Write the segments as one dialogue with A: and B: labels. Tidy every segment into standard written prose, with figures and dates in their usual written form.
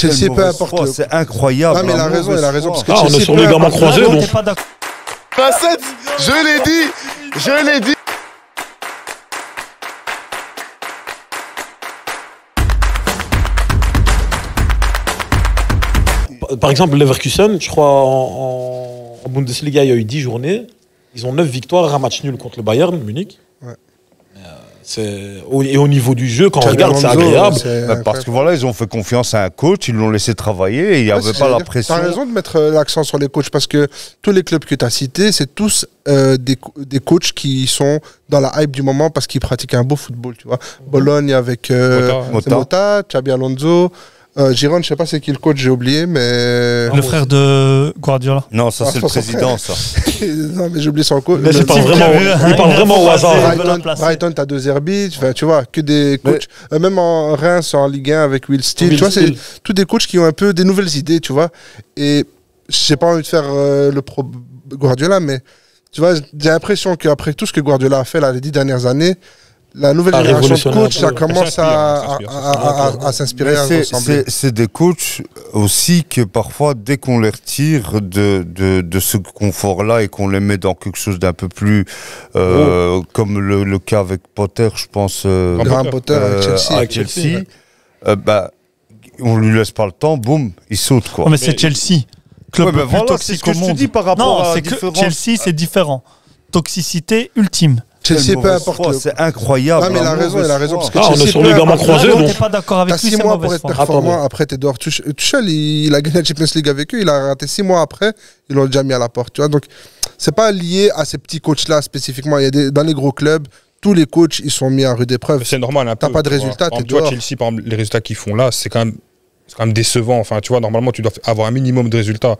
A: Chelsea, peu importe.
B: C'est incroyable.
A: Ah, mais il a raison, il a raison. Parce que
C: on est
A: Chelsea,
C: sur
A: peu
C: les gamins
A: importe.
C: croisés, donc.
B: Je l'ai dit. Je l'ai dit.
C: Par exemple, Leverkusen, je crois, en Bundesliga, il y a eu 10 journées. Ils ont 9 victoires, un match nul contre le Bayern, Munich.
A: Ouais.
C: Et au niveau du jeu, quand on regarde, c'est agréable.
B: Parce que voilà, ils ont fait confiance à un coach, ils l'ont laissé travailler et il n'y avait pas la pression.
A: Tu as raison de mettre l'accent sur les coachs parce que tous les clubs que tu as cités, c'est tous des coachs qui sont dans la hype du moment parce qu'ils pratiquent un beau football. Tu vois. Bologne avec Mota, Xabi Alonso. Giron, je sais pas c'est qui le coach, j'ai oublié, mais...
D: Le frère de Guardiola.
B: Non, ça c'est le président, ça.
A: Non, mais j'ai oublié son coach.
C: Mais il parle vraiment au hasard.
A: Brighton, t'as 2 Zerbi, tu vois, que des coachs. Même en Reims, en Ligue 1 avec Will Steele, tu vois, c'est tous des coachs qui ont un peu des nouvelles idées, tu vois. Et j'ai pas envie de faire le pro Guardiola, mais tu vois, j'ai l'impression qu'après tout ce que Guardiola a fait là, les 10 dernières années, la nouvelle génération de coachs, ça commence à s'inspirer, à ressembler.
B: C'est des coachs aussi que parfois, dès qu'on les retire de ce confort-là et qu'on les met dans quelque chose d'un peu plus, comme le cas avec Potter, je pense,
A: Graham Potter
B: avec Chelsea, on lui laisse pas le temps, boum, il saute, quoi.
D: Non, mais c'est Chelsea, club le plus toxique au monde.
B: Non,
D: c'est que Chelsea, c'est différent. Toxicité ultime.
A: Chelsea, peu importe.
B: C'est incroyable.
A: Ah, mais il a raison. Parce que
C: on est sur les gamins croisés.
D: Donc, t'es pas d'accord avec lui,
A: 6
D: c'est
A: mois pour
D: mauvaise
A: être
D: foi.
A: performant, après t'es dehors. Tuchel, il a gagné la Champions League avec eux, il a raté 6 mois après, ils l'ont déjà mis à la porte. Tu vois, donc, c'est pas lié à ces petits coachs-là spécifiquement. Il y a dans les gros clubs, tous les coachs, ils sont mis à rude épreuve.
E: C'est normal un peu.
A: T'as pas de résultats, t'es
E: tu vois,
A: dehors.
E: Chelsea, par exemple, les résultats qu'ils font là, c'est quand même décevant. Enfin, tu vois, normalement, tu dois avoir un minimum de résultats.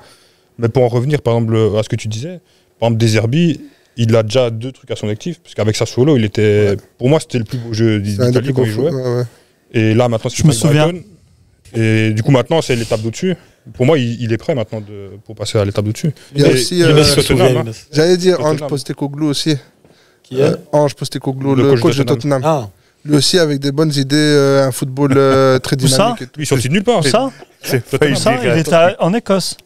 E: Mais pour en revenir, par exemple, à ce que tu disais, par exemple, De Zerbi, il a déjà 2 trucs à son actif, parce qu'avec Sassuolo, il était, pour moi, c'était le plus beau jeu d'Italie quand il jouait. Et là, maintenant,
D: Je me souviens.
E: Et du coup, maintenant, c'est l'étape d'au-dessus. Pour moi, il est prêt maintenant pour passer à l'étape d'au-dessus.
A: Il y a aussi, j'allais dire Ange Postecoglou aussi.
C: Qui est
A: Ange Postecoglou, le coach de Tottenham. Lui aussi avec des bonnes idées, un football très dynamique.
E: Lui, il sortit de nulle part.
D: Ça, il était en Écosse.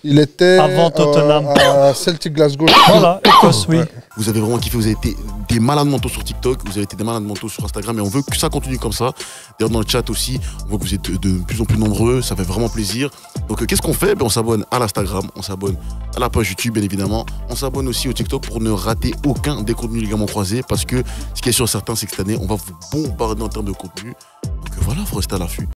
A: Il était
D: avant Tottenham
A: à Celtic Glasgow.
D: Voilà, Écosse, oui.
F: Vous avez vraiment kiffé, vous avez été des malades mentaux sur TikTok, vous avez été des malades mentaux sur Instagram et on veut que ça continue comme ça. D'ailleurs dans le chat aussi, on voit que vous êtes de plus en plus nombreux, ça fait vraiment plaisir. Donc qu'est-ce qu'on fait? On s'abonne à l'Instagram, on s'abonne à la page YouTube bien évidemment, on s'abonne aussi au TikTok pour ne rater aucun des contenus ligaments croisés parce que ce qui est sûr et certain c'est que cette année on va vous bombarder en termes de contenu. Donc voilà, faut rester à l'affût.